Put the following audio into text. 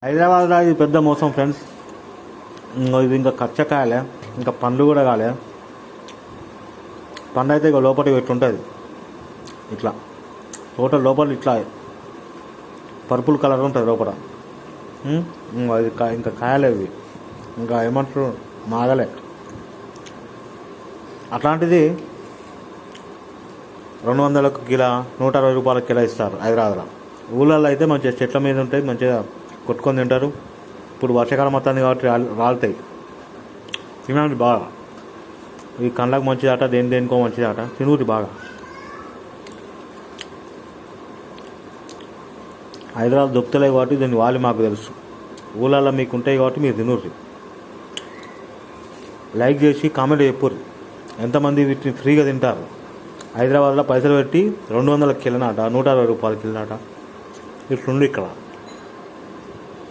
హైదరాబాద్లో ఇది పెద్ద మోసం ఫ్రెండ్స్. ఇది ఇంకా కచ్చకాయలే, ఇంకా పండ్లు కూడా కాలే. పండు అయితే ఇక లోపలికి పెట్టుంటుంది ఇట్లా, టోటల్ లోపల ఇట్లా పర్పుల్ కలర్ ఉంటుంది లోపల. అది ఇంకా కాయలే ఇవి, ఇంకా ఏమంటారు మాగలే. అట్లాంటిది 200కి కిలో, 160 రూపాయలకి కిలో ఇస్తారు హైదరాబాద్లో. ఊళ్ళల్లో అయితే మంచిగా చెట్ల మీద ఉంటాయి, మంచిగా కొట్టుకొని తింటారు. ఇప్పుడు వర్షాకాలం మొత్తాన్ని కాబట్టి రాలుతాయి. తినండి బాగా, ఈ కళ్ళకు మంచిదట, దేనికో మంచిదట. తినూరి బాగా. హైదరాబాద్ దొక్కుతలేవు కాబట్టి దీన్ని వాళ్ళు మాకు తెలుసు. ఊళ్ళల్లో మీకు ఉంటాయి కాబట్టి మీరు తినూరి. లైక్ చేసి కామెంట్ చెప్పుర్రి ఎంతమంది వీటిని ఫ్రీగా తింటారు. హైదరాబాద్లో పైసలు పెట్టి 200కి కిలోనాట, 160 రూపాయలకి కిలోనాట. ఇట్లుండి ఇక్కడ.